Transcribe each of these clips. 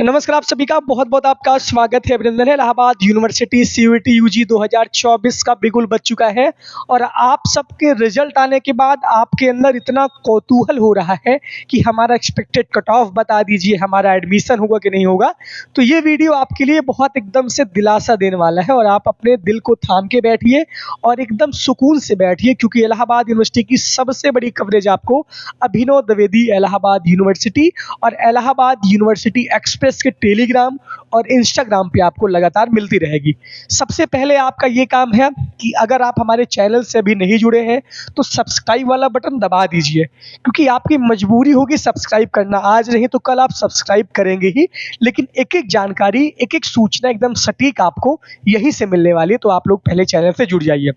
नमस्कार, आप सभी का बहुत-बहुत आपका स्वागत है, अभिनंदन है। इलाहाबाद यूनिवर्सिटी सीयूईटी यूजी 2024 का बिगुल बज चुका है और आप सबके रिजल्ट आने के बाद आपके अंदर इतना कौतूहल हो रहा है कि हमारा एक्सपेक्टेड कट ऑफ बता दीजिए, हमारा एडमिशन होगा कि नहीं होगा। तो ये वीडियो आपके लिए बहुत एकदम से दिलासा देने वाला है और आप अपने दिल को थाम के बैठिए और एकदम सुकून से बैठिए, क्योंकि इलाहाबाद यूनिवर्सिटी की सबसे बड़ी कवरेज आपको अभिनव द्विवेदी इलाहाबाद यूनिवर्सिटी और इलाहाबाद यूनिवर्सिटी एक्सप्रेस के टेलीग्राम और इंस्टाग्राम पे आपको लगातार मिलती रहेगी। सबसे पहले आपका ये काम है कि अगर आप हमारे चैनल से अभी नहीं जुड़े हैं तो सब्सक्राइब वाला बटन दबा दीजिए, क्योंकि आपकी मजबूरी होगी सब्सक्राइब करना। आज नहीं तो कल आप सब्सक्राइब करेंगे ही, लेकिन एक-एक जानकारी, एक-एक सूचना एकदम सटीक आपको यहीं से मिलने वाली है। तो आप लोग पहले चैनल से जुड़ जाइए।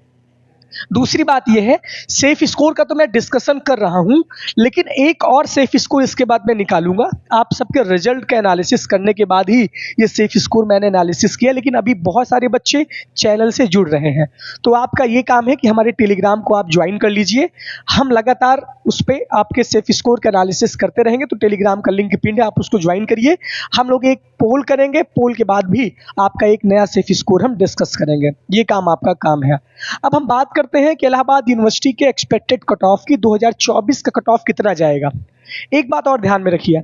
दूसरी बात यह है, सेफ स्कोर का तो मैं डिस्कशन कर रहा हूं, लेकिन एक और सेफ स्कोर इसके बाद मैं निकालूंगा। आप सबके रिजल्ट का एनालिसिस करने के बाद ही ये सेफ स्कोर मैंने एनालिसिस किया, लेकिन अभी बहुत सारे बच्चे चैनल से जुड़ रहे हैं। तो आपका ये काम है कि हमारे टेलीग्राम को आप ज्वाइन कर लीजिए। हम लगातार उस पर आपके सेफ स्कोर का एनालिसिस करते रहेंगे। तो टेलीग्राम का लिंक पिन है, आप उसको ज्वाइन करिए। हम लोग एक पोल करेंगे, पोल के बाद भी आपका एक नया सेफ स्कोर हम डिस्कस करेंगे। ये काम आपका काम है। अब हम बात करते हैं कि इलाहाबाद यूनिवर्सिटी के एक्सपेक्टेड कट ऑफ की 2024 का कट ऑफ कितना जाएगा। एक बात और ध्यान में रखिए,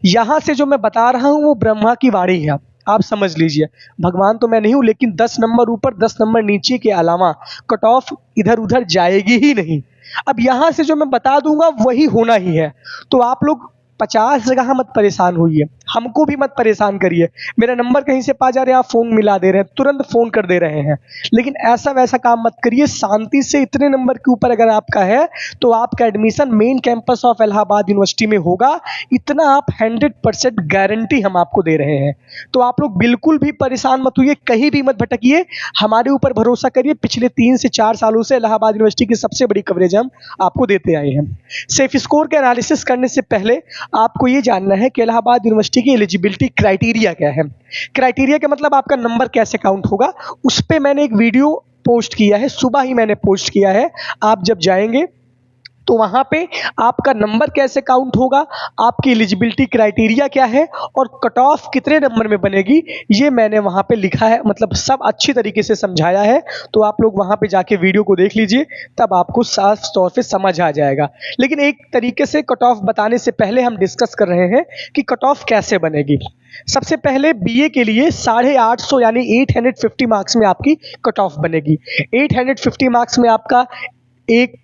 यहां से जो मैं बता रहा हूं वो ब्रह्मा की वाणी है, आप समझ लीजिए। भगवान तो मैं नहीं हूं, लेकिन 10 नंबर ऊपर 10 नंबर नीचे के अलावा कट ऑफ इधर उधर जाएगी ही नहीं। अब यहां से जो मैं बता दूंगा वही होना ही है। तो आप लोग 50 जगह मत परेशान होइए, हमको भी मत परेशान करिए। मेरा नंबर कहीं से पा जा रहे हैं, आप फोन मिला दे रहे हैं, तुरंत फोन कर दे रहे हैं, लेकिन ऐसा वैसा काम मत करिए। शांति से इतने नंबर के ऊपर अगर आपका है तो आपका admission main campus of Allahabad university में होगा। इतना आप 100% गारंटी हम आपको दे रहे हैं। तो आप लोग बिल्कुल भी परेशान मत होइए, कहीं भी मत भटकिए, हमारे ऊपर भरोसा करिए। पिछले 3 से 4 सालों से इलाहाबाद यूनिवर्सिटी की सबसे बड़ी कवरेज हम आपको देते आए हैं। सेफ स्कोर के एनालिसिस करने से पहले आपको ये जानना है कि इलाहाबाद यूनिवर्सिटी की एलिजिबिलिटी क्राइटेरिया क्या है। क्राइटेरिया का मतलब आपका नंबर कैसे काउंट होगा, उस पे मैंने एक वीडियो पोस्ट किया है, सुबह ही मैंने पोस्ट किया है। आप जब जाएंगे तो वहां पे आपका नंबर कैसे काउंट होगा, आपकी एलिजिबिलिटी क्राइटेरिया क्या है और कट ऑफ कितने नंबर में बनेगी, ये मैंने वहां पे लिखा है, मतलब सब अच्छी तरीके से समझाया है। तो आप लोग वहां पे जाके वीडियो को देख लीजिए, तब आपको साफ तौर पे समझ आ जाएगा। लेकिन एक तरीके से कट ऑफ बताने से पहले हम डिस्कस कर रहे हैं कि कट ऑफ कैसे बनेगी। सबसे पहले बीए के लिए 850 यानी 850 मार्क्स में आपकी कट ऑफ बनेगी। 850 मार्क्स में आपका एक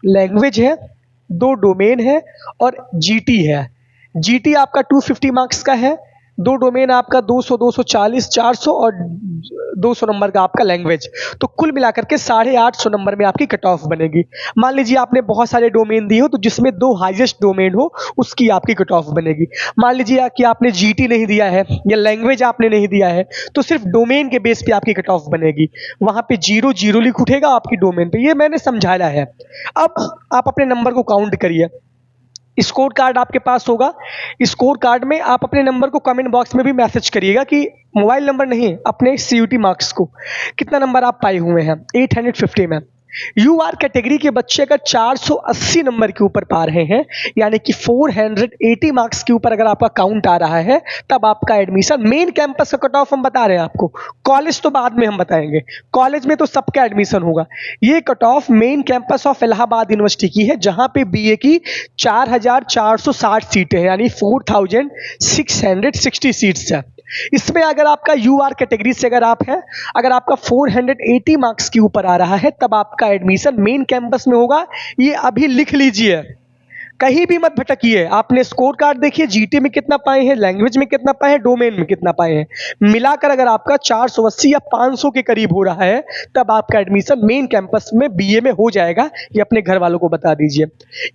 लैंग्वेज है, 2 डोमेन है और जीटी है। जीटी आपका 250 मार्क्स का है, 2 डोमेन आपका 200, 240, 400 और 200 नंबर का आपका लैंग्वेज। तो कुल मिलाकर के 850 नंबर में आपकी कट ऑफ बनेगी। मान लीजिए आपने बहुत सारे डोमेन दिए हो, तो जिसमें 2 हाईएस्ट डोमेन हो उसकी आपकी कट ऑफ बनेगी। मान लीजिए कि आपने जीटी नहीं दिया है या लैंग्वेज आपने नहीं दिया है, तो सिर्फ डोमेन के बेस पे आपकी कट ऑफ बनेगी। वहां पे 0 लिख उठेगा आपकी डोमेन पे, ये मैंने समझाया है। अब आप अपने नंबर को काउंट करिए। स्कोर कार्ड आपके पास होगा, स्कोर कार्ड में आप अपने नंबर को कमेंट बॉक्स में भी मैसेज करिएगा कि मोबाइल नंबर नहीं, अपने सीयूटी मार्क्स को कितना नंबर आप पाए हुए हैं 850 में। यूआर कैटेगरी के बच्चे अगर 480 नंबर के ऊपर पा रहे हैं, यानी कि 480 मार्क्स के ऊपर अगर आपका काउंट आ रहा है, तब आपका एडमिशन मेन कैंपस का कट ऑफ हम बता रहे हैं आपको, कॉलेज तो बाद में हम बताएंगे। कॉलेज में तो सबका एडमिशन होगा। ये cut off main campus of Allahabad university की है, जहां पे बीए की 4460 सीटें हैं, यानी 4660 सीट्स है। इसमें अगर आपका यूआर कैटेगरी से अगर आपका 480 मार्क्स के ऊपर आ रहा है, तब आपका एडमिशन मेन कैंपस में होगा। ये अभी लिख लीजिए, कहीं भी मत भटकिए। आपने स्कोर कार्ड देखिए, जीटी में कितना पाए हैं, लैंग्वेज में कितना पाए हैं, डोमेन में कितना पाए हैं, मिलाकर अगर आपका 480 या 500 के करीब हो रहा है, तब आपका एडमिशन मेन कैंपस में बीए में हो जाएगा। ये अपने घर वालों को बता दीजिए।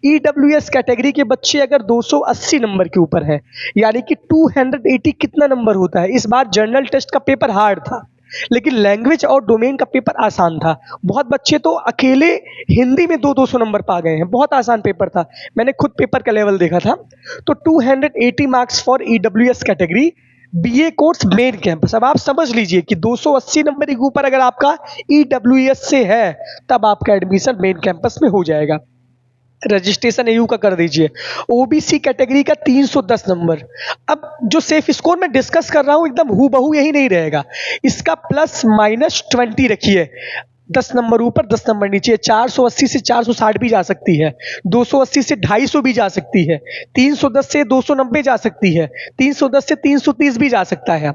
ईडब्ल्यूएस कैटेगरी के बच्चे अगर 280 नंबर के ऊपर है, यानी कि 280 कितना नंबर होता है। इस बार जर्नल टेस्ट का पेपर हार्ड था, लेकिन लैंग्वेज और डोमेन का पेपर आसान था। बहुत बच्चे तो अकेले हिंदी में 200 नंबर पा गए हैं, बहुत आसान पेपर था, मैंने खुद पेपर का लेवल देखा था। तो 280 marks for EWS category, BA course main campus. अब आप समझ लीजिए कि 280 नंबर के ऊपर अगर आपका ईडब्ल्यूएस से है, तब आपका एडमिशन मेन कैंपस में हो जाएगा। रजिस्ट्रेशन एयू का कर दीजिए। ओबीसी कैटेगरी का 310 नंबर। अब जो सेफ स्कोर मैं डिस्कस कर रहा हूं एकदम हूबहू यही नहीं रहेगा, इसका प्लस माइनस 20 रखिए। 10 नंबर ऊपर 10 नंबर नीचे, 480 से 460 भी जा सकती है, 280 से 250 भी जा सकती है, 310 से 290 जा सकती है, 310 से 330 भी जा सकता है।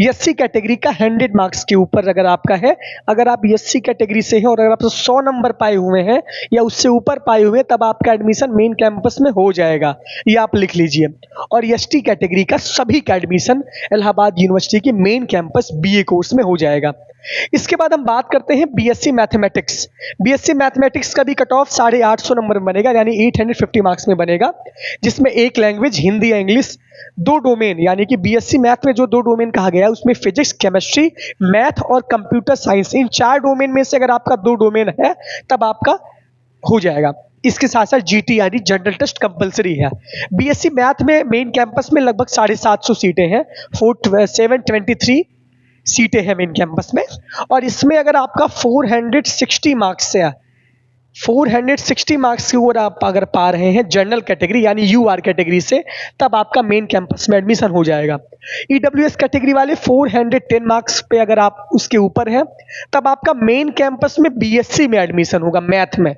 एससी कैटेगरी का 100 मार्क्स के ऊपर अगर आपका है, अगर आप एससी कैटेगरी से हैं और अगर आप 100 नंबर पाए हुए हैं या उससे ऊपर पाए हुए हैं, तब आपका एडमिशन मेन कैंपस में हो जाएगा, ये आप लिख लीजिए। और एसटी कैटेगरी का सभी का एडमिशन इलाहाबाद यूनिवर्सिटी के मेन कैंपस बीए कोर्स में हो जाएगा। इसके बाद हम बात करते हैं बीएससी मैथमेटिक्स। बीएससी मैथमेटिक्स का भी कट ऑफ 850 नंबर में बनेगा, यानी 850 मार्क्स में बनेगा, जिसमें एक लैंग्वेज हिंदी या इंग्लिश, 2 डोमेन, यानी कि बीएससी मैथ में जो 2 डोमेन कहा गया है उसमें फिजिक्स, केमिस्ट्री, मैथ और कंप्यूटर साइंस, इन 4 डोमेन में से अगर आपका 2 डोमेन है तब आपका हो जाएगा। इसके साथ साथ जीटी यानी जनरल टेस्ट कंपलसरी है। बीएससी मैथ में मेन कैंपस में लगभग 750 सीटें हैं, 723 सीटें हैं मेन कैंपस में। और इसमें अगर आपका 460 मार्क्स से 460 मार्क्स की ओर आप अगर पा रहे हैं जनरल कैटेगरी यानी यूआर कैटेगरी से, तब आपका मेन कैंपस में एडमिशन हो जाएगा। ईडब्ल्यूएस कैटेगरी वाले 410 मार्क्स पे अगर आप उसके ऊपर हैं, तब आपका मेन कैंपस में बीएससी में एडमिशन होगा मैथ में।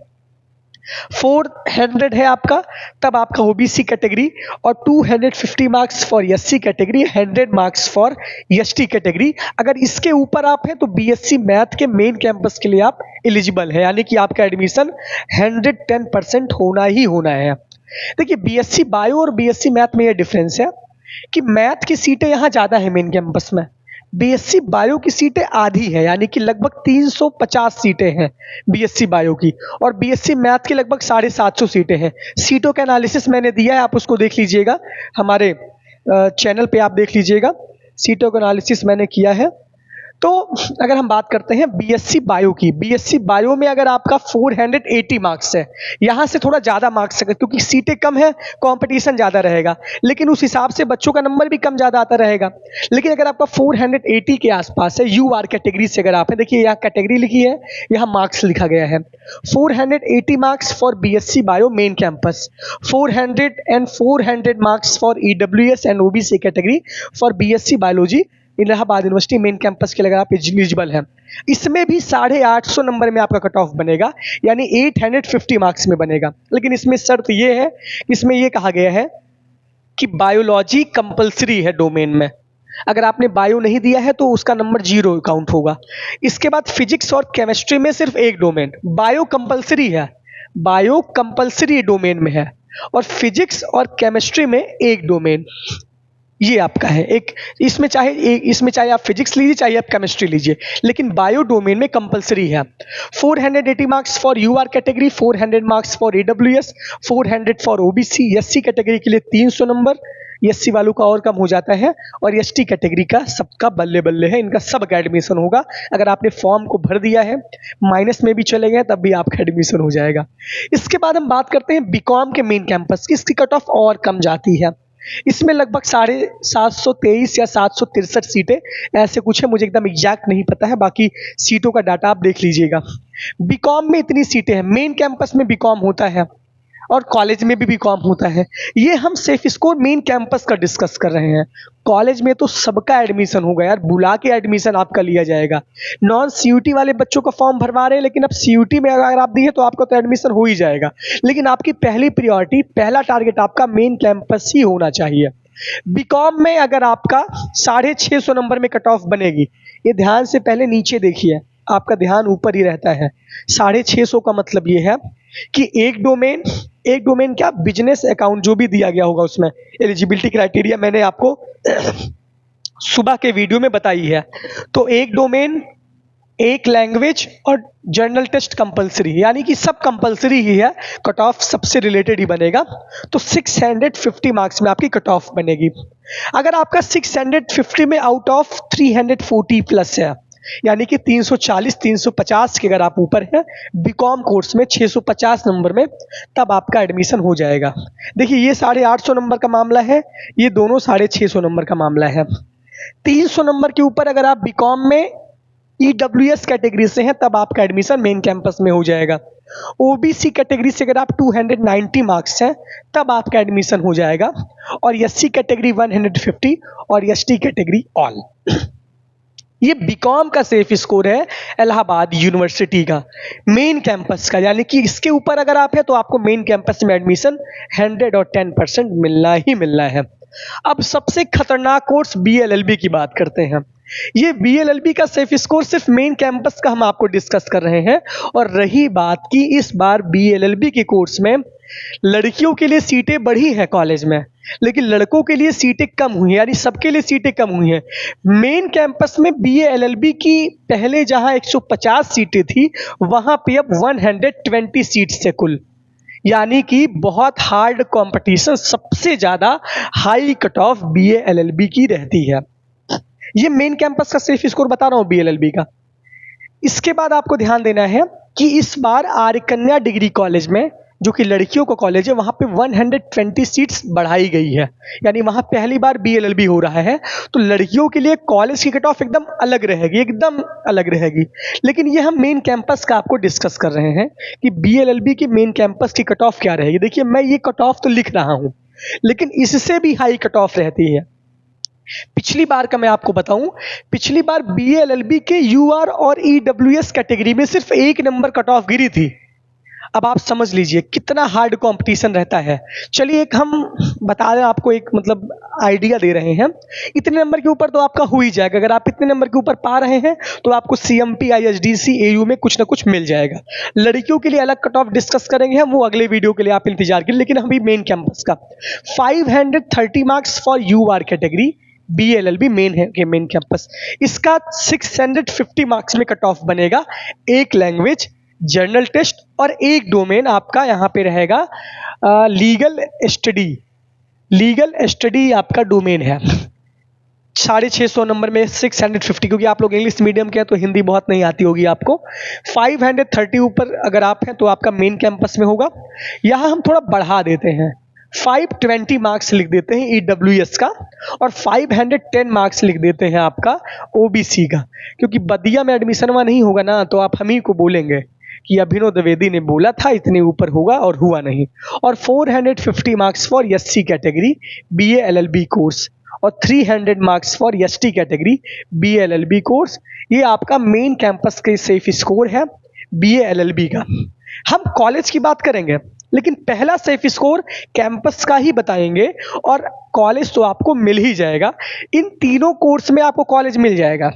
400 है आपका, तब आपका ओबीसी कैटेगरी, और 250 marks for SC category, 100 marks for ST category. अगर इसके ऊपर आप हैं तो बीएससी मैथ के मेन कैंपस के लिए आप एलिजिबल है, यानी कि आपका एडमिशन 110% होना ही होना है। देखिए बीएससी बायो और बीएससी मैथ में यह डिफरेंस है कि मैथ की सीटें यहाँ ज़्यादा है मेन कैंपस में, बीएससी बायो की सीटें आधी है, यानी कि लगभग 350 सीटें हैं बीएससी बायो की, और बीएससी मैथ की लगभग 750 सीटें हैं। सीटों का एनालिसिस मैंने दिया है, आप उसको देख लीजिएगा, हमारे चैनल पे आप देख लीजिएगा, सीटों का एनालिसिस मैंने किया है। तो अगर हम बात करते हैं बीएससी बायो की, बीएससी बायो में अगर आपका 480 मार्क्स है, यहाँ से थोड़ा ज़्यादा मार्क्स है क्योंकि सीटें कम है, कंपटीशन ज़्यादा रहेगा, लेकिन उस हिसाब से बच्चों का नंबर भी कम ज़्यादा आता रहेगा। लेकिन अगर आपका 480 के आसपास है यूआर कैटेगरी से, अगर आप हैं, देखिए यहाँ कैटेगरी लिखी है, यहाँ मार्क्स लिखा गया है, 480 marks for BSc bio main campus, 400 marks for EWS and OBC category for BSc biology Allahabad university main campus के लिए अगर आप एलिजिबल हैं। इसमें भी 850 नंबर में आपका कट ऑफ बनेगा, यानी 850 मार्क्स में बनेगा। लेकिन इसमें शर्त ये है, इसमें ये कहा गया है कि बायोलॉजी कंपलसरी है डोमेन में, अगर आपने बायो नहीं दिया है तो उसका नंबर 0 काउंट होगा। इसके बाद फिजिक्स और केमिस्ट्री में सिर्फ एक डोमेन, बायो कंपलसरी है, बायो कंपलसरी डोमेन में है, और फिजिक्स और केमिस्ट्री में एक डोमेन, ये आपका है। इसमें चाहे आप फिजिक्स लीजिए चाहे आप केमिस्ट्री लीजिए, लेकिन बायो डोमेन में कंपलसरी है। 480 marks for UR category, 400 marks for EWS, 400 for OBC. SC category के लिए 300 नंबर, एससी वालों का और कम हो जाता है, और एसटी कैटेगरी का सबका बल्ले बल्ले है, इनका सबका एडमिशन होगा। अगर आपने फॉर्म को भर दिया है, माइनस में भी चले गए, तब भी आपका एडमिशन हो जाएगा। इसके बाद हम बात करते हैं बीकॉम के मेन कैंपस की, इसकी कट ऑफ और कम जाती है, इसमें लगभग 723 या 763 सीटें ऐसे कुछ है, मुझे एकदम एग्जैक्ट नहीं पता है, बाकी सीटों का डाटा आप देख लीजिएगा। बीकॉम में इतनी सीटें हैं, मेन कैंपस में बीकॉम होता है और कॉलेज में भी बीकॉम होता है। ये हम सेफ स्कोर मेन कैंपस का डिस्कस कर रहे हैं, कॉलेज में तो सबका एडमिशन होगा यार, बुला के एडमिशन आपका लिया जाएगा। नॉन सीयूटी वाले बच्चों का फॉर्म भरवा रहे हैं, लेकिन अब सीयूटी में अगर आप दिए तो आपका तो एडमिशन हो ही जाएगा, लेकिन आपकी पहली प्रायोरिटी, पहला टारगेट आपका मेन कैंपस ही होना चाहिए। बीकॉम में अगर आपका 650 नंबर में कट ऑफ बनेगी, ये ध्यान से पहले नीचे देखिए, आपका ध्यान ऊपर ही रहता है। 650 का मतलब ये है कि एक डोमेन क्या, बिजनेस अकाउंट जो भी दिया गया होगा उसमें एलिजिबिलिटी क्राइटेरिया मैंने आपको सुबह के वीडियो में बताई है। तो एक डोमेन, एक लैंग्वेज और जर्नल टेस्ट कंपलसरी, यानी कि सब कंपलसरी ही है, कट ऑफ सबसे रिलेटेड ही बनेगा। तो 650 मार्क्स में आपकी कट ऑफ बनेगी। अगर आपका 650 में आउट ऑफ 340 प्लस है, यानी कि 340-350 के अगर आप ऊपर हैं बीकॉम कोर्स में 650 नंबर में, तब आपका एडमिशन हो जाएगा। देखिए ये 850 नंबर का मामला है, ये दोनों 650 नंबर का मामला है। 300 नंबर के ऊपर अगर आप बीकॉम में ईडब्ल्यूएस कैटेगरी से हैं, तब आपका एडमिशन मेन कैंपस में हो जाएगा। ओबीसी कैटेगरी से अगर आप 290 मार्क्स हैं तब आपका एडमिशन हो जाएगा, और एससी कैटेगरी 150 और एसटी कैटेगरी ऑल। ये बीकॉम का सेफ स्कोर है इलाहाबाद यूनिवर्सिटी का, मेन कैंपस का, यानी कि इसके ऊपर अगर आप हैं तो आपको मेन कैंपस में एडमिशन 110% मिलना ही मिलना है। अब सबसे खतरनाक कोर्स बीएलएलबी की बात करते हैं। ये बीएलएलबी का सेफ स्कोर सिर्फ मेन कैंपस का हम आपको डिस्कस कर रहे हैं, और रही बात कि इस बार बीएलएलबी के कोर्स में लड़कियों के लिए सीटें बढ़ी हैं कॉलेज में, लेकिन लड़कों के लिए सीटें कम हुई हैं, यानी सबके लिए सीटें कम हुई हैं। मेन कैंपस में बीएलएलबी की पहले जहां 150 सीटें थी, वहां पे अब 120 सीट्स है कुल, यानी कि बहुत हार्ड कंपटीशन, सबसे ज्यादा हाई कट ऑफ बीएलएलबी की रहती है। ये मेन कैंपस का सेफ स्कोर बता रहा हूं बीएलएलबी का। इसके बाद आपको ध्यान देना है कि इस बार आर्य कन्या डिग्री कॉलेज में, जो कि लड़कियों का कॉलेज है, वहां पे 120 सीट्स बढ़ाई गई है, यानी वहां पहली बार बीएलएलबी हो रहा है। तो लड़कियों के लिए कॉलेज की कट ऑफ एकदम अलग रहेगी, एकदम अलग रहेगी। लेकिन ये हम मेन कैंपस का आपको डिस्कस कर रहे हैं कि बीएलएलबी की मेन कैंपस की कट ऑफ क्या रहेगी। देखिए, मैं ये कट ऑफ तो लिख रहा हूं, लेकिन इससे भी हाई कट ऑफ रहती है। पिछली बार का मैं आपको बताऊं, पिछली बार बीएलएलबी के यूआर और ईडब्ल्यूएस कैटेगरी में सिर्फ 1 नंबर कट ऑफ गिरी थी। अब आप समझ लीजिए कितना हार्ड कंपटीशन रहता है। चलिए, एक हम बता दें आपको, एक मतलब आइडिया दे रहे हैं। इतने नंबर के ऊपर तो आपका हो ही जाएगा। अगर आप इतने नंबर के ऊपर पा रहे हैं तो आपको सीएमपी, आईएसडीसी, एयू में कुछ ना कुछ मिल जाएगा। लड़कियों के लिए अलग कट ऑफ डिस्कस करेंगे हम, वो अगले वीडियो के लिए आप इंतजार करें। लेकिन अभी मेन कैंपस का 530 मार्क्स फॉर यूआर कैटेगरी, बीएलएलबी मेन है कि मेन कैंपस, इसका 650 मार्क्स में कट ऑफ बनेगा। एक लैंग्वेज, जर्नल टेस्ट और एक डोमेन आपका यहाँ पे रहेगा लीगल स्टडी। लीगल स्टडी आपका डोमेन है। 650 नंबर में 650, क्योंकि आप लोग इंग्लिश मीडियम के हैं तो हिंदी बहुत नहीं आती होगी आपको। 530 ऊपर अगर आप हैं तो आपका मेन कैंपस में होगा। यहाँ हम थोड़ा बढ़ा देते हैं, 520 मार्क्स लिख देते हैं ईडब्ल्यूएस का, और 510 मार्क्स लिख देते हैं आपका ओबीसी का, क्योंकि बदिया में एडमिशन वहाँ नहीं होगा ना, तो आप हम ही को बोलेंगे कि अभिनव द्विवेदी ने बोला था इतने ऊपर होगा और हुआ नहीं। और 450 marks for SC category BLLB course, और 300 marks for ST category BLLB course. ये आपका मेन कैंपस के सेफ स्कोर है बीएलएलबी का। हम कॉलेज की बात करेंगे, लेकिन पहला सेफ स्कोर कैंपस का ही बताएंगे, और कॉलेज तो आपको मिल ही जाएगा। इन तीनों कोर्स में आपको कॉलेज मिल जाएगा।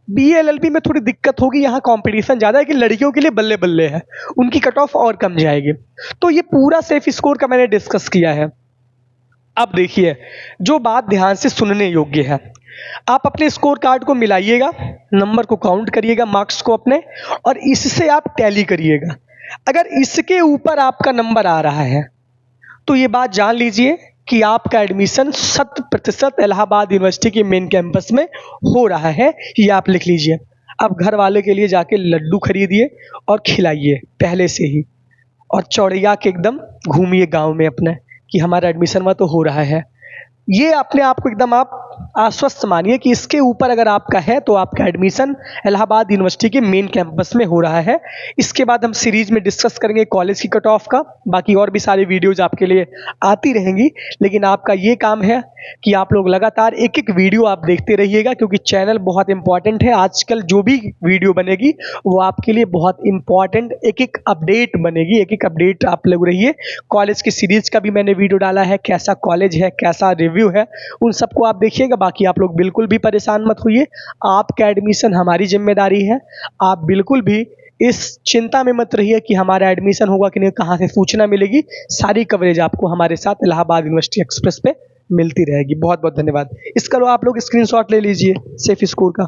बीएलएलबी में थोड़ी दिक्कत होगी, यहाँ कंपटीशन ज़्यादा है कि लड़कियों के लिए बल्ले बल्ले है, उनकी कट ऑफ और कम जाएगी। तो ये पूरा सेफ स्कोर का मैंने डिस्कस किया है। अब देखिए, जो बात ध्यान से सुनने योग्य है, आप अपने स्कोर कार्ड को मिलाइएगा, नंबर को काउंट करिएगा, मार्क्स को अपने, और इससे आप टैली करिएगा। अगर इसके ऊपर आपका नंबर आ रहा है तो ये बात जान लीजिए कि आपका एडमिशन 100% इलाहाबाद यूनिवर्सिटी के मेन कैंपस में हो रहा है। ये आप लिख लीजिए। अब घर वाले के लिए जाके लड्डू खरीदिए और खिलाइए पहले से ही, और चौड़िया के एकदम घूमिए गांव में अपने कि हमारा एडमिशन वहाँ तो हो रहा है। ये अपने आप को एकदम आप आश्वस्त मानिए कि इसके ऊपर अगर आपका है तो आपका एडमिशन इलाहाबाद यूनिवर्सिटी के मेन कैंपस में हो रहा है। इसके बाद हम सीरीज में डिस्कस करेंगे कॉलेज की कट ऑफ का, बाकी और भी सारी वीडियोज आपके लिए आती रहेंगी। लेकिन आपका ये काम है कि आप लोग लगातार एक एक वीडियो आप देखते रहिएगा, क्योंकि चैनल बहुत इंपॉर्टेंट है। आजकल जो भी वीडियो बनेगी वो आपके लिए बहुत इंपॉर्टेंट एक एक अपडेट बनेगी, एक एक अपडेट आप लोग रहिए। कॉलेज की सीरीज का भी मैंने वीडियो डाला है, कैसा कॉलेज है, कैसा रिव्यू है, उन सबको आप देखिएगा। बाकी आप लोग बिल्कुल भी परेशान मत होइए, आपका एडमिशन हमारी जिम्मेदारी है। आप बिल्कुल भी इस चिंता में मत रहिए कि हमारा एडमिशन होगा कि नहीं, कहाँ से सूचना मिलेगी। सारी कवरेज आपको हमारे साथ इलाहाबाद यूनिवर्सिटी एक्सप्रेस पे मिलती रहेगी। बहुत बहुत धन्यवाद। इसका आप लोग स्क्रीनशॉट ले लीजिए सेफ स्कोर का।